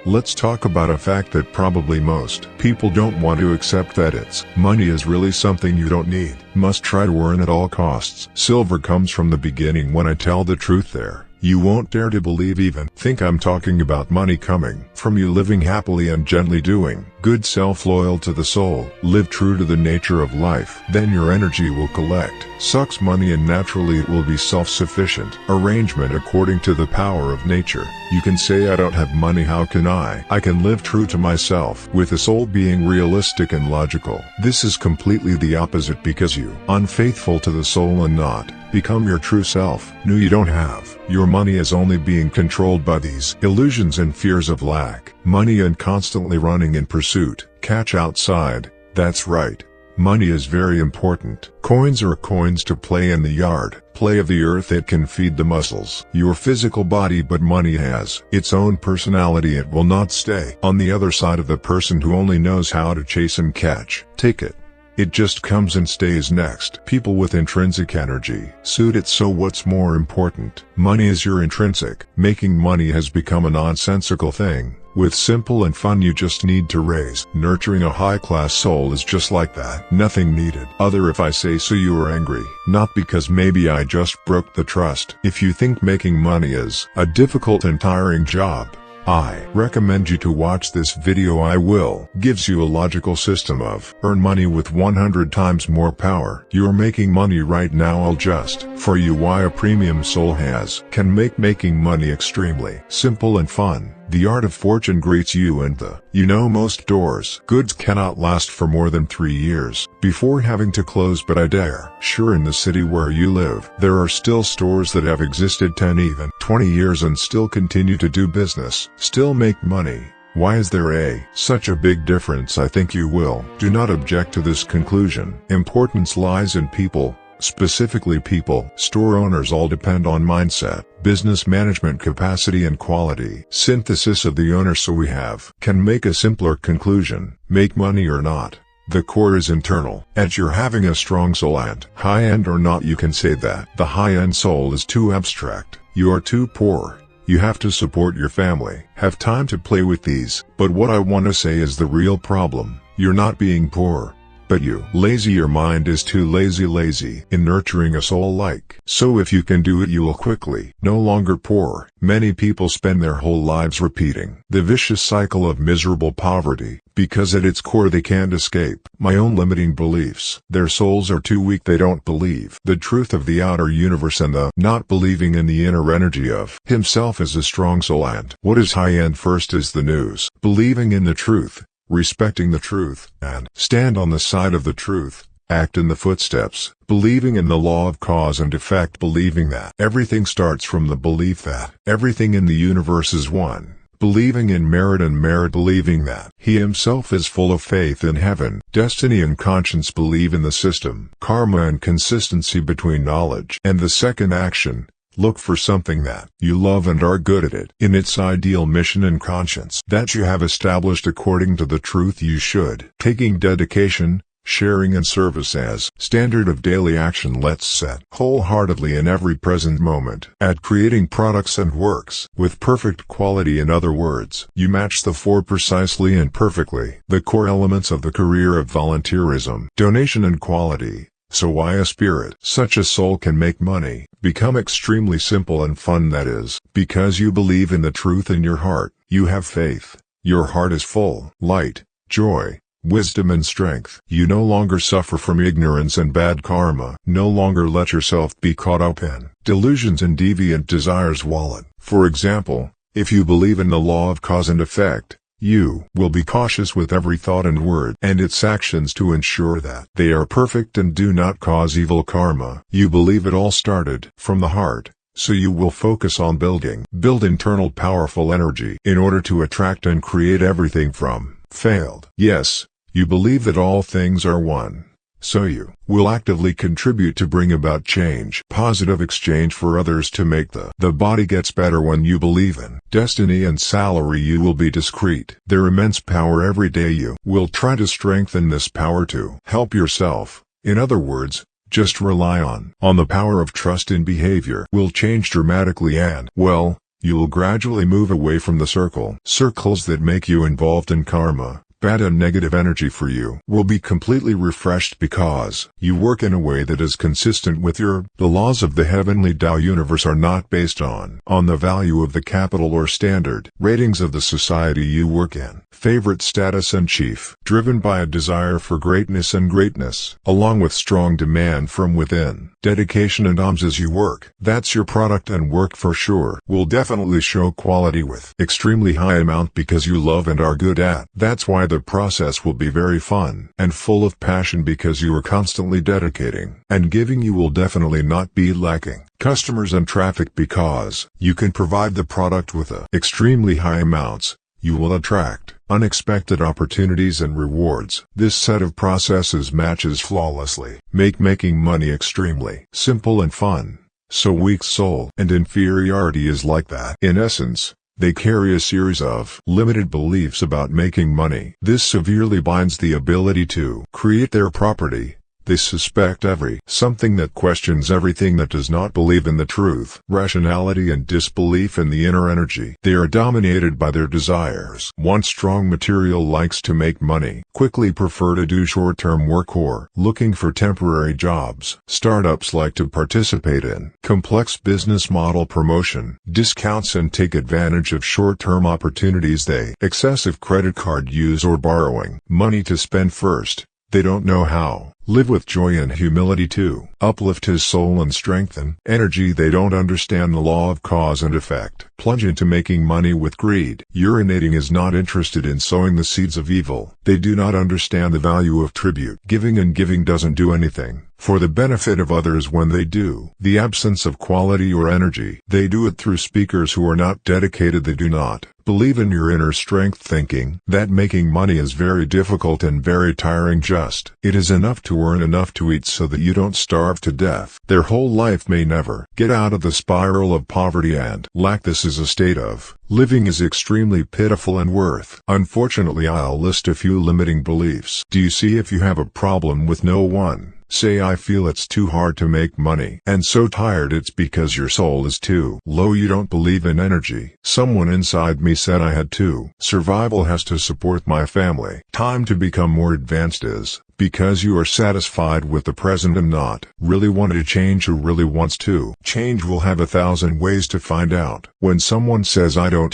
Let's talk about a fact that probably most people don't want to accept, that it's money is really something you don't need, must try to earn at all costs. Silver comes from the beginning. When I tell the truth there, you won't dare to believe, even think I'm talking about money coming from you living happily and gently, doing good, self-loyal to the soul, live true to the nature of life. Then your energy will collect, sucks money, and naturally it will be self-sufficient. Arrangement according to the power of nature. You can say, I don't have money, how can I? I can live true to myself, with the soul being realistic and logical. This is completely the opposite, because you, unfaithful to the soul and not become your true self. No, you don't have. Your money is only being controlled by these illusions and fears of lack. Money and constantly running in pursuit. Catch outside. That's right. Money is very important. Coins are coins to play in the yard, play of the earth. It can feed the muscles, your physical body, but money has its own personality. It will not stay on the other side of the person who only knows how to chase and catch. Take it. It just comes and stays next. People with intrinsic energy suit it. So what's more important? Money is your intrinsic. Making money has become a nonsensical thing. With simple and fun, you just need to raise. Nurturing a high-class soul is just like that. Nothing needed. Other if I say so you are angry. Not because maybe I just broke the trust. If you think making money is a difficult and tiring job, I recommend you to watch this video. I will gives you a logical system of earn money with 100 times more power. You're making money right now. I'll just for you why a premium soul can make making money extremely simple and fun. The art of fortune greets you, and most doors goods cannot last for more than 3 years before having to close, but I dare sure in the city where you live there are still stores that have existed 10 even 20 years and still continue to do business, still make money. Why is there such a big difference? I think you will do not object to this conclusion. Importance lies in people. Specifically people, store owners. All depend on mindset, business management capacity, and quality synthesis of the owner. So we can make a simpler conclusion: make money or not. The core is internal. As you're having a strong soul, and high-end or not, you can say that the high-end soul is too abstract. You are too poor. You have to support your family, have time to play with these. But what I want to say is the real problem. You're not being poor, but you lazy. Your mind is too lazy in nurturing a soul like. So if you can do it, you will quickly no longer poor. Many people spend their whole lives repeating the vicious cycle of miserable poverty, because at its core they can't escape my own limiting beliefs. Their souls are too weak. They don't believe the truth of the outer universe, and the not believing in the inner energy of himself is a strong soul. And what is high-end? First is the news, believing in the truth, respecting the truth, and stand on the side of the truth, act in the footsteps, believing in the law of cause and effect, believing that everything starts from the belief that everything in the universe is one, believing in merit and merit, believing that he himself is full of faith in heaven, destiny and conscience, believe in the system, karma and consistency between knowledge and the second action. Look for something that you love and are good at it in its ideal mission and conscience that you have established according to the truth. You should taking dedication, sharing and service as standard of daily action. Let's set wholeheartedly in every present moment at creating products and works with perfect quality. In other words, you match the four precisely and perfectly, the core elements of the career of volunteerism, donation and quality. So why a spirit such a soul can make money become extremely simple and fun? That is because you believe in the truth in your heart. You have faith. Your heart is full, light, joy, wisdom and strength. You no longer suffer from ignorance and bad karma. No longer let yourself be caught up in delusions and deviant desires. Wallet. For example, if you believe in the law of cause and effect, you will be cautious with every thought and word and its actions to ensure that they are perfect and do not cause evil karma. You believe it all started from the heart, so you will focus on build internal powerful energy in order to attract and create everything from failed. Yes, you believe that all things are one, so you will actively contribute to bring about change, positive exchange for others to make the body gets better. When you believe in destiny and salary, you will be discreet. Their immense power every day. You will try to strengthen this power to help yourself. In other words, just rely on the power of trust in behavior will change dramatically, and, well, you will gradually move away from the circles that make you involved in karma. Bad and negative energy for you will be completely refreshed because you work in a way that is consistent with the laws of the heavenly Tao universe are not based on the value of the capital or standard ratings of the society you work in, favorite status and chief, driven by a desire for greatness and greatness, along with strong demand from within, dedication and alms as you work. That's your product, and work for sure will definitely show quality with extremely high amount because you love and are good at. That's why the process will be very fun and full of passion because you are constantly dedicating and giving. You will definitely not be lacking customers and traffic because you can provide the product with extremely high amounts. You will attract unexpected opportunities and rewards. This set of processes matches flawlessly, making money extremely simple and fun. So weak soul and inferiority is like that. In essence, they carry a series of limited beliefs about making money. This severely binds the ability to create their property. They suspect something that questions everything, that does not believe in the truth, rationality and disbelief in the inner energy. They are dominated by their desires. Want strong material, likes to make money, quickly prefer to do short-term work or looking for temporary jobs. Startups like to participate in complex business model promotion, discounts and take advantage of short-term opportunities. They excessive credit card use or borrowing money to spend first. They don't know how live with joy and humility to uplift his soul and strengthen energy. They don't understand the law of cause and effect. Plunge into making money with greed. Urinating is not interested in sowing the seeds of evil. They do not understand the value of tribute giving, and giving doesn't do anything for the benefit of others when they do. The absence of quality or energy. They do it through speakers who are not dedicated. They do not believe in your inner strength, thinking that making money is very difficult and very tiring. Just it is enough to earn enough to eat so that you don't starve to death. Their whole life may never get out of the spiral of poverty and lack. This is a state of living is extremely pitiful and worth. Unfortunately, I'll list a few limiting beliefs. Do you see? If you have a problem with no one, say I feel it's too hard to make money and so tired, it's because your soul is too low. You don't believe in energy. Someone inside me said I had to. Survival has to support my family. Time to become more advanced is because you are satisfied with the present and not really want to change or really wants to change. Will have 1,000 ways to find out. When someone says I don't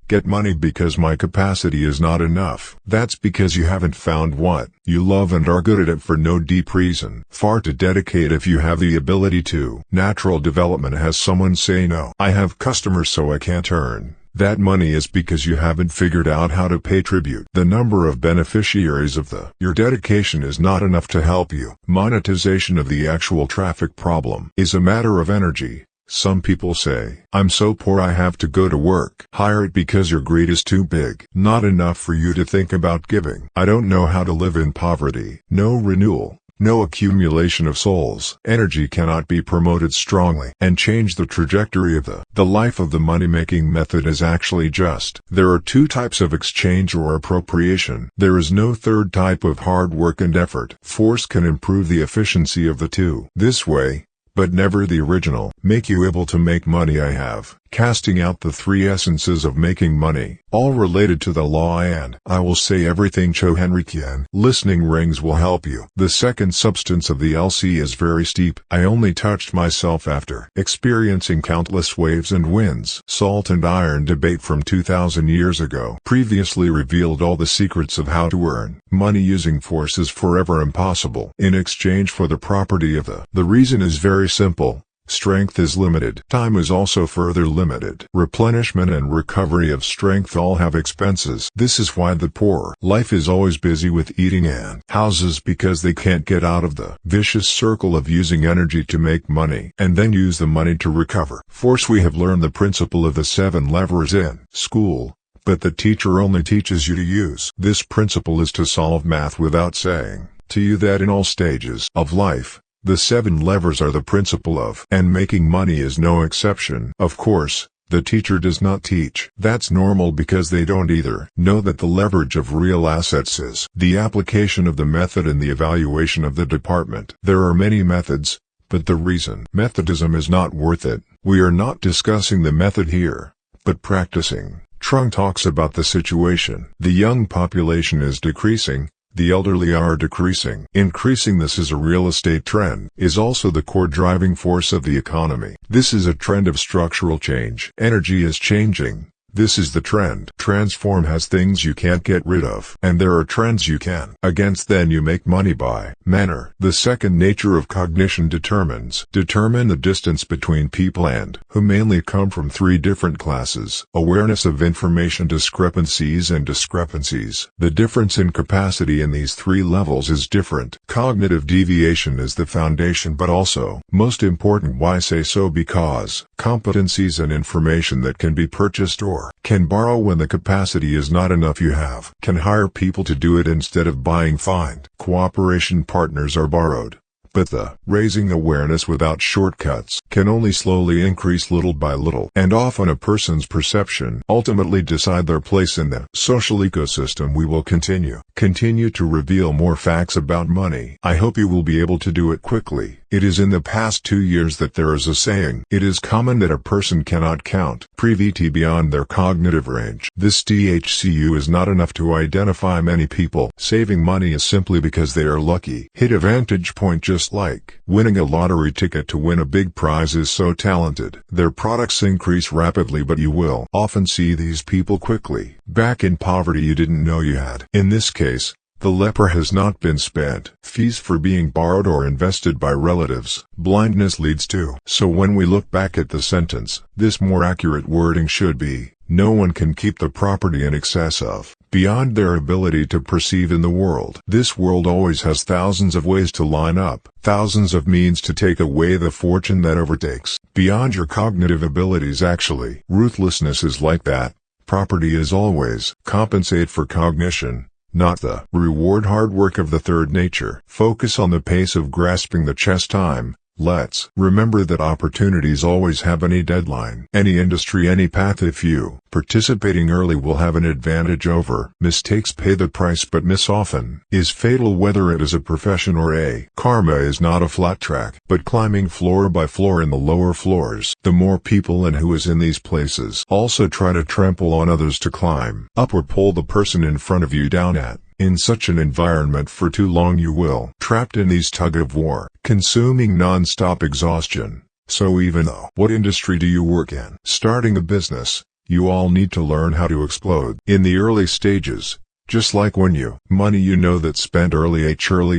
get money because my capacity is not enough, that's because you haven't found what you love and are good at it for no deep reason. Far to dedicate if you have the ability to. Natural development has someone say no. I have customers so I can't earn that money is because you haven't figured out how to pay tribute. The number of beneficiaries of your dedication is not enough to help you. Monetization of the actual traffic problem is a matter of energy. Some people say, I'm so poor I have to go to work. Hire it because your greed is too big. Not enough for you to think about giving. I don't know how to live in poverty. No renewal. No accumulation of souls. Energy cannot be promoted strongly and change the trajectory of the life of the money-making method is actually just. There are two types of exchange or appropriation. There is no third type of hard work and effort. Force can improve the efficiency of the two. This way, but never the original. Make you able to make money. I have casting out the three essences of making money, all related to the law, and I will say everything Cho Henry can. Listening rings will help you. The second substance of the LC is very steep. I only touched myself after experiencing countless waves and winds. Salt and iron debate from 2,000 years ago previously revealed all the secrets of how to earn money using force is forever impossible in exchange for the property of the reason is very simple. Strength is limited. Time is also further limited. Replenishment and recovery of strength all have expenses. This is why the poor life is always busy with eating and houses, because they can't get out of the vicious circle of using energy to make money and then use the money to recover. Force. We have learned the principle of the 7 levers in school, but the teacher only teaches you to use. This principle is to solve math without saying to you that in all stages of life, the 7 levers are the principle of, and making money is no exception. Of course, the teacher does not teach. That's normal because they don't either know that the leverage of real assets is the application of the method and the evaluation of the department. There are many methods, but the reason Methodism is not worth it. We are not discussing the method here. but practicing. Trung talks about the situation. The young population is decreasing, the elderly are decreasing. Increasing this is a real estate trend, is also the core driving force of the economy. This is a trend of structural change. Energy is changing. This is the trend. Transform has things you can't get rid of, and there are trends you can. Against then you make money by manner. The second nature of cognition determine the distance between people and who mainly come from three different classes. Awareness of information discrepancies and discrepancies. The difference in capacity in these three levels is different. Cognitive deviation is the foundation, but also most important. Why say so? Because competencies and information that can be purchased or can borrow when the capacity is not enough. You can hire people to do it instead of buying. Find cooperation partners are borrowed. But the raising awareness without shortcuts can only slowly increase little by little, and often a person's perception ultimately decide their place in the social ecosystem. We will continue to reveal more facts about money. I hope you will be able to do it quickly. It is in the past 2 years that there is a saying. It is common that a person cannot count privity beyond their cognitive range. This THCU is not enough to identify many people saving money is simply because they are lucky. Hit a vantage point, just like winning a lottery ticket to win a big prize is so talented. Their products increase rapidly, but you will often see these people quickly back in poverty you didn't know you had. In this case, the leper has not been spent. Fees for being borrowed or invested by relatives. Blindness leads to. So when we look back at the sentence, this more accurate wording should be, no one can keep the property in excess of, beyond their ability to perceive in the world. This world always has thousands of ways to line up, thousands of means to take away the fortune that overtakes, beyond your cognitive abilities. Actually, ruthlessness is like that. Property is always compensate for cognition, not the reward hard work of the third nature. Focus on the pace of grasping the chess time. Let's remember that opportunities always have any deadline, any industry, any path. If you participating early will have an advantage over mistakes. Pay the price, but miss often is fatal, whether it is a profession or a karma is not a flat track, but climbing floor by floor in the lower floors. The more people and who is in these places also try to trample on others to climb up or pull the person in front of you down at. In such an environment for too long you will trapped in these tug-of-war, consuming non-stop exhaustion. So even though what industry do you work in? Starting a business, you all need to learn how to explode in the early stages. Just like when money you know that spent early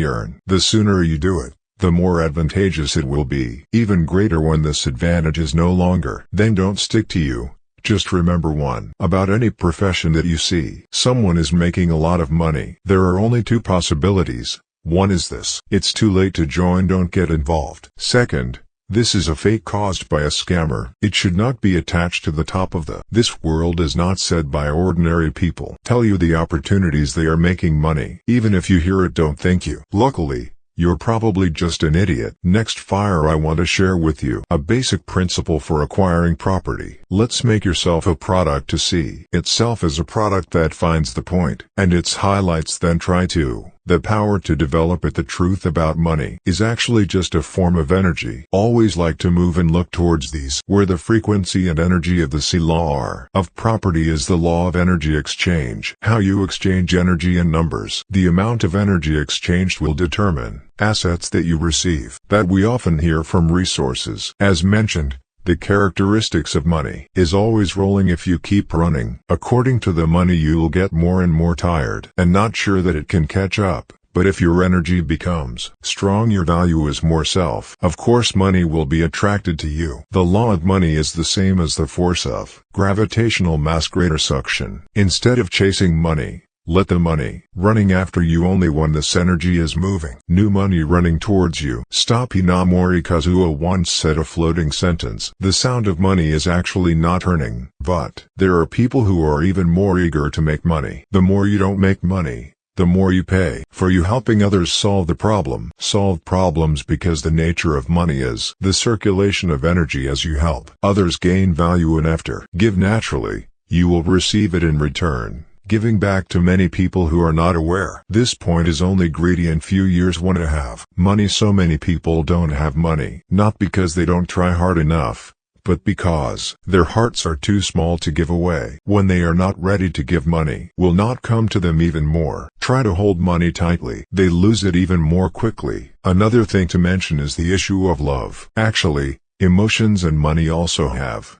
earn. The sooner you do it, the more advantageous it will be. Even greater when this advantage is no longer. Then don't stick to you. Just remember one about any profession that you see. Someone is making a lot of money. There are only two possibilities. One is this: it's too late to join, don't get involved. Second, this is a fake caused by a scammer. It should not be attached to the top of this world is not said by ordinary people. Tell you the opportunities they are making money. Even if you hear it, don't thank you. Luckily, you're probably just an idiot. Next fire I want to share with you a basic principle for acquiring property. Let's make yourself a product to see itself as a product that finds the point and its highlights, then try to. The power to develop it. The truth about money is actually just a form of energy. Always like to move and look towards these, where the frequency and energy of the C law are. Of property is the law of energy exchange. How you exchange energy and numbers. The amount of energy exchanged will determine assets that you receive. That we often hear from resources. As mentioned, the characteristics of money is always rolling. If you keep running according to the money, you'll get more and more tired and not sure that it can catch up. But if your energy becomes strong, your value is more self. Of course, money will be attracted to you. The law of money is the same as the force of gravitational mass, greater suction. Instead of chasing money, let the money running after you only when this energy is moving. New money running towards you. Stop. Hinamori Kazuo once said a floating sentence. The sound of money is actually not earning. But there are people who are even more eager to make money. The more you don't make money, the more you pay for you helping others solve the problem. Solve problems because the nature of money is the circulation of energy. As you help others gain value and after give naturally, you will receive it in return. Giving back to many people who are not aware. This point is only greedy and few years want to have money. So many people don't have money, not because they don't try hard enough, but because their hearts are too small to give away. When they are not ready to give, money will not come to them even more. Try to hold money tightly. They lose it even more quickly. Another thing to mention is the issue of love. Actually, emotions and money also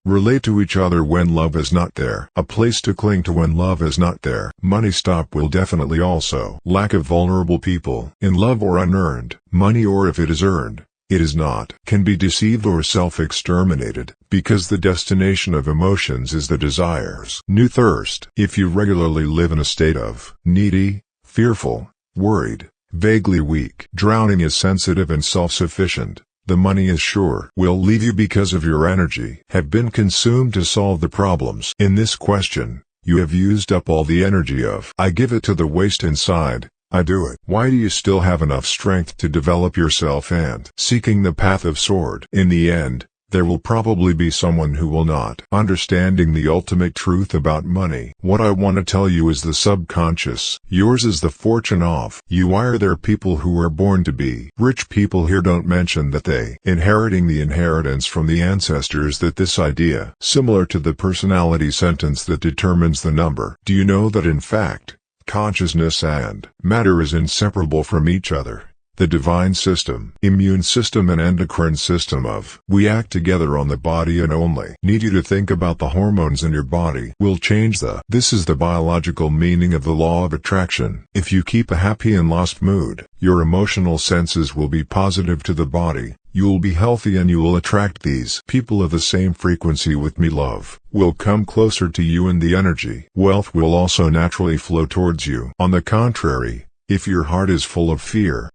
relate to each other when love is not there. A place to cling to when love is not there. Money stop will definitely also. Lack of vulnerable people. In love or unearned, money, or if it is earned, it is not, can be deceived or self-exterminated, because the destination of emotions is the desires. New thirst. If you regularly live in a state of needy, fearful, worried, vaguely weak, drowning is sensitive and self-sufficient, the money is sure will leave you because of your energy have been consumed to solve the problems. In this question, you have used up all the energy of I give it to the waste inside. I do it. Why do you still have enough strength to develop yourself and seeking the path of sword? In the end, there will probably be someone who will not. Understanding the ultimate truth about money. What I want to tell you is the subconscious. Yours is the fortune of you. Why are there people who are born to be rich? People here don't mention that they inheriting the inheritance from the ancestors. That this idea, similar to the personality sentence that determines the number. Do you know that in fact, consciousness and matter is inseparable from each other? The divine system, immune system and endocrine system of we act together on the body and only need you to think about the hormones in your body will change this is the biological meaning of the law of attraction. If you keep a happy and lost mood, your emotional senses will be positive to the body. You will be healthy and you will attract these people of the same frequency with me. Love will come closer to you and the energy. Wealth will also naturally flow towards you. On the contrary, if your heart is full of fear,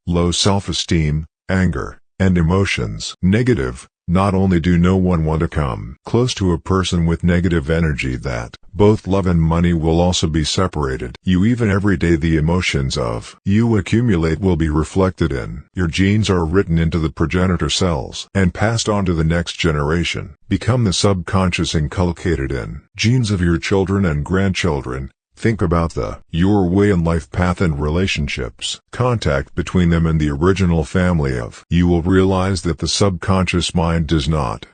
low self-esteem, anger, and emotions, negative, not only do no one want to come close to a person with negative energy, that both love and money will also be separated. You even every day the emotions of you accumulate will be reflected in your genes, are written into the progenitor cells and passed on to the next generation. Become the subconscious inculcated in genes of your children and grandchildren. Think about your way and life path and relationships, contact between them and the original family of. You will realize that the subconscious mind is not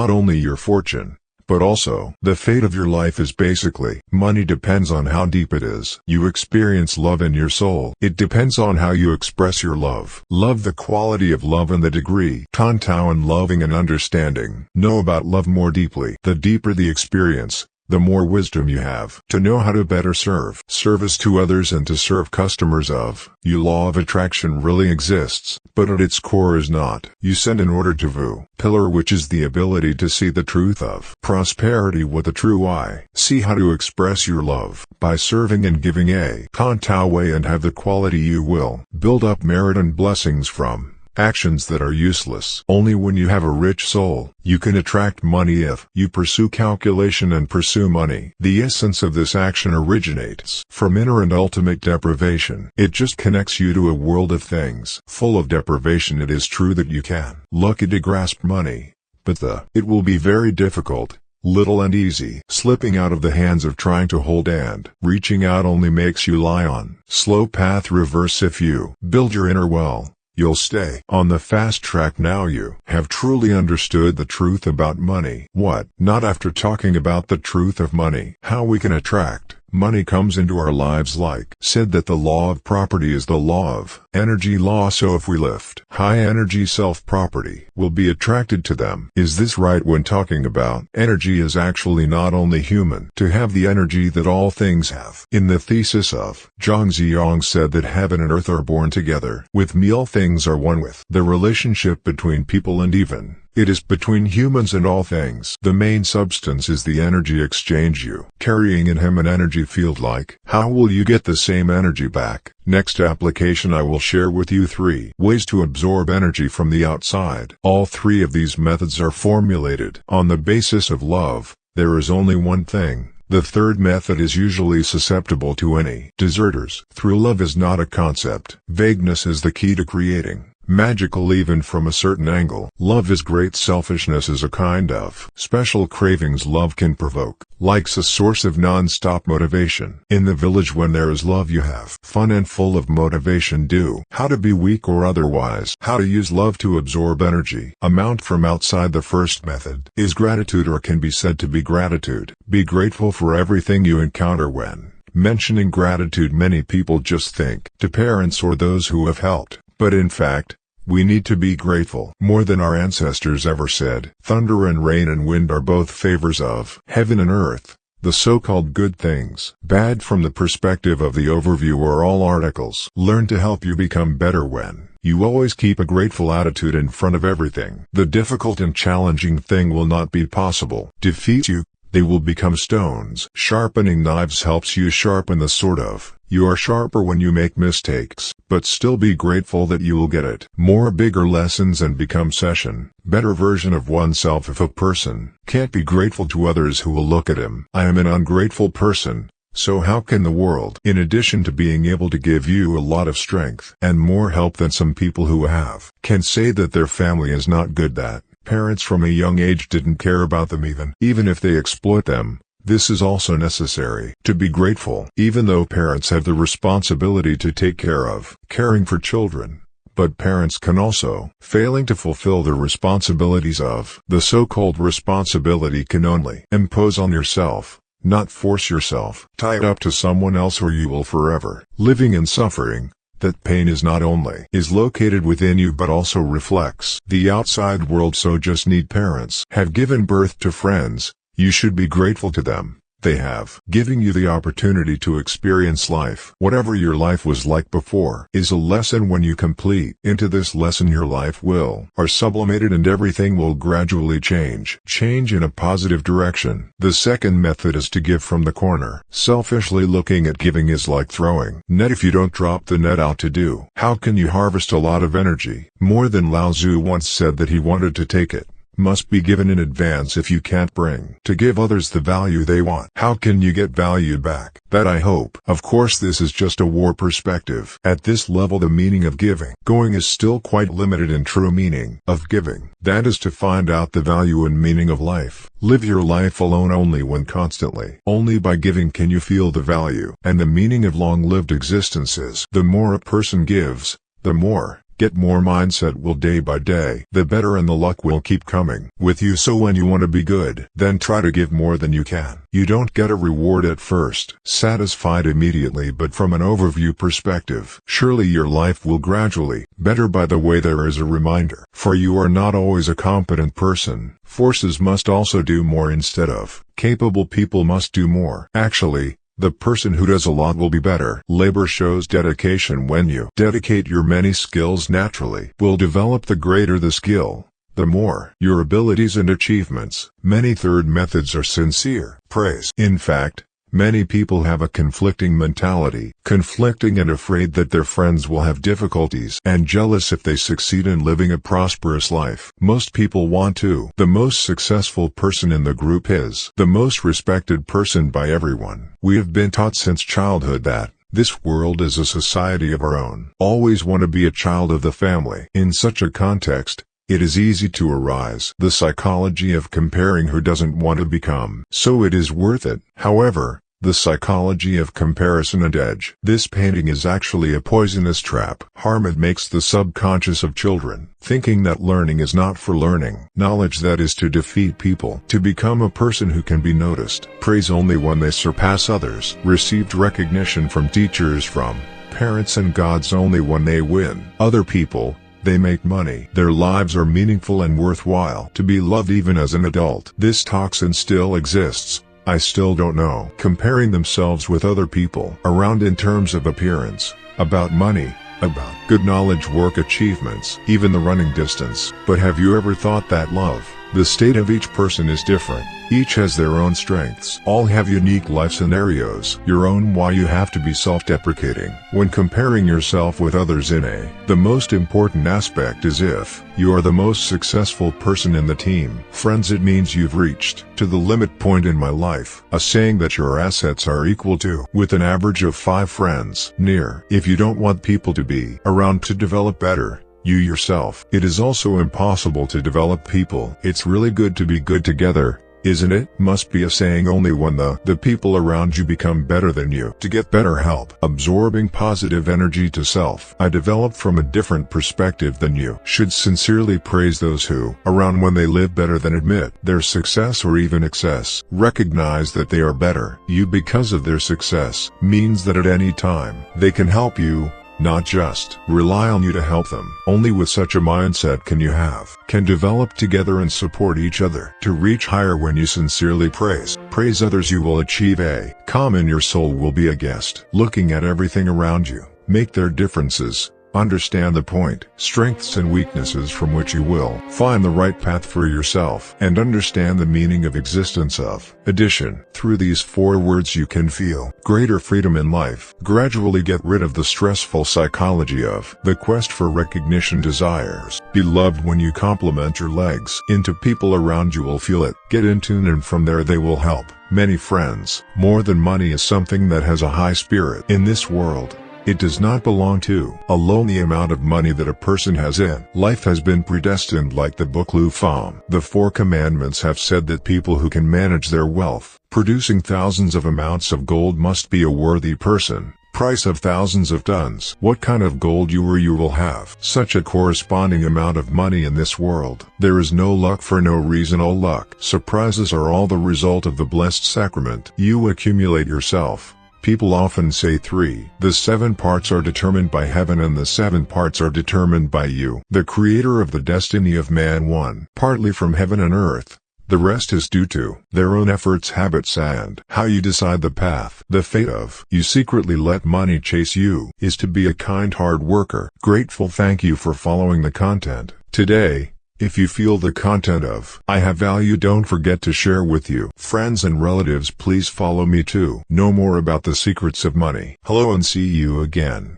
only your fortune, but also the fate of your life is basically. Money depends on how deep it is. You experience love in your soul. It depends on how you express your love. Love, the quality of love and the degree. Tantao and loving and understanding. Know about love more deeply. The deeper the experience, the more wisdom you have to know how to better serve. Service to others and to serve customers of you. Law of attraction really exists, but at its core is not. You send in order to view. Pillar, which is the ability to see the truth of prosperity with a true eye. See how to express your love by serving and giving a Tantao way, and have the quality you will build up merit and blessings from actions that are useless. Only when you have a rich soul, you can attract money. If you pursue calculation and pursue money, the essence of this action originates from inner and ultimate deprivation. It just connects you to a world of things full of deprivation. It is true that you can lucky to grasp money, but it will be very difficult, little and easy. Slipping out of the hands of trying to hold and reaching out only makes you lie on slow path reverse. If you build your inner well, you'll stay on the fast track. Now you have truly understood the truth about money. What? Not after talking about the truth of money, how we can attract money comes into our lives. Like said that the law of property is the law of energy law. So if we lift high energy self-property, we'll be attracted to them. Is this right? When talking about energy is actually not only human to have the energy that all things have. In the thesis of Zhang said that heaven and earth are born together. With me all things are one. With the relationship between people and even it is between humans and all things. The main substance is the energy exchange you carrying in him an energy field. Like how will you get the same energy back? Next application, I will share with you 3 ways to absorb energy from the outside. All 3 of these methods are formulated on the basis of love. There is only one thing. The third method is usually susceptible to any deserters. Through love is not a concept. Vagueness is the key to creating magical even from a certain angle. Love is great. Selfishness is a kind of special cravings love can provoke. Like's a source of non-stop motivation. In the village when there is love you have fun and full of motivation do. How to be weak or otherwise. How to use love to absorb energy. Amount from outside. The first method is gratitude, or can be said to be gratitude. Be grateful for everything you encounter. When mentioning gratitude, many people just think to parents or those who have helped, but in fact, we need to be grateful more than our ancestors ever said. Thunder and rain and wind are both favors of heaven and earth. The so-called good things, bad from the perspective of the overview, are all articles. Learn to help you become better when you always keep a grateful attitude in front of everything. The difficult and challenging thing will not be possible. Defeat you. They will become stones. Sharpening knives helps you sharpen the sword of. You are sharper when you make mistakes, but still be grateful that you will get it. More bigger lessons and become session. Better version of oneself. If a person can't be grateful to others, who will look at him? I am an ungrateful person. So how can the world? In addition to being able to give you a lot of strength and more help than some people who have, can say that their family is not good, that parents from a young age didn't care about them even if they exploit them. This is also necessary to be grateful, even though parents have the responsibility to take care of caring for children. But parents can also failing to fulfill their responsibilities of the so-called responsibility can only impose on yourself, not force yourself. Tie it up to someone else or you will forever living in suffering. That pain is not only is located within you but also reflects the outside world. So just need parents have given birth to friends. You should be grateful to them. They have giving you the opportunity to experience life. Whatever your life was like before is a lesson. When you complete into this lesson, your life will are sublimated and everything will gradually change in a positive direction. The second method is to give from the corner. Selfishly looking at giving is like throwing net. If you don't drop the net out to do, how can you harvest a lot of energy? More than Lao Tzu once said that he wanted to take it must be given in advance. If you can't bring to give others the value they want, how can you get value back? That I hope. Of course this is just a war perspective. At this level the meaning of going is still quite limited in true meaning of giving. That is to find out the value and meaning of life. Live your life alone. Only when constantly, only by giving can you feel the value and the meaning of long-lived existences. The more a person gives, the more get more mindset will day by day, the better, and the luck will keep coming with you. So when you want to be good, then try to give more than you can. You don't get a reward at first, satisfied immediately, but from an overview perspective, surely your life will gradually better. By the way, there is a reminder, for you are not always a competent person. Forces must also do more instead of capable people must do more. Actually, the person who does a lot will be better. Labor shows dedication. When you dedicate your many skills, naturally will develop. The greater the skill, the more your abilities and achievements. Many third methods are sincere praise. In fact, many people have a conflicting mentality, conflicting and afraid that their friends will have difficulties and jealous if they succeed in living a prosperous life. Most people want to. The most successful person in the group is the most respected person by everyone. We have been taught since childhood that this world is a society of our own. Always want to be a child of the family. In such a context, it is easy to arise the psychology of comparing who doesn't want to become. So it is worth it. However, the psychology of comparison and edge. This painting is actually a poisonous trap. Harm it makes the subconscious of children, thinking that learning is not for learning. Knowledge that is to defeat people. To become a person who can be noticed. Praise only when they surpass others. Received recognition from teachers, from parents and gods only when they win other people. They make money. Their lives are meaningful and worthwhile. To be loved even as an adult. This toxin still exists. I still don't know. Comparing themselves with other people around in terms of appearance, about money, about good knowledge, work achievements, even the running distance. But have you ever thought that love, the state of each person is different? Each has their own strengths. All have unique life scenarios. Your own why you have to be self-deprecating when comparing yourself with others. The most important aspect is if you are the most successful person in the team. Friends, it means you've reached to the limit point in my life. A saying that your assets are equal to with an average of 5 friends near. If you don't want people to be around to develop better, you yourself, it is also impossible to develop people. It's really good to be good together. isn't it? Must be a saying only when the people around you become better than you. To get better help, absorbing positive energy to self. I developed from a different perspective than you. Should sincerely praise those who around when they live better than admit their success or even excess. Recognize that they are better you because of their success means that at any time they can help you, not just rely on you to help them. Only with such a mindset can develop together and support each other. To reach higher when you sincerely praise others, you will achieve a calm in your soul. Will be a guest looking at everything around you, make their differences, understand the point, strengths and weaknesses from which you will find the right path for yourself, and understand the meaning of existence of addition. Through these 4 words you can feel greater freedom in life. Gradually get rid of the stressful psychology of the quest for recognition desires. Beloved, when you compliment your legs into people around you will feel it. Get in tune and from there they will help. Many friends. More than money is something that has a high spirit in this world. It does not belong to alone the amount of money that a person has in life has been predestined. Like the book Lu Fam, the 4 commandments have said that people who can manage their wealth, producing thousands of amounts of gold, must be a worthy person. Price of thousands of tons. What kind of gold you will have such a corresponding amount of money in this world. There is no luck for no reason. All luck surprises are all the result of the blessed sacrament you accumulate yourself. People often say 3. The 7 parts are determined by heaven and the 7 parts are determined by you, the creator of the destiny of man. 1. Partly from heaven and earth. The rest is due to their own efforts, habits, and how you decide the path. The fate of you secretly let money chase you is to be a kind hard worker. Grateful. Thank you for following the content today. If you feel the content of I have value, don't forget to share with you friends and relatives. Please follow me to know more about the secrets of money. Hello and see you again.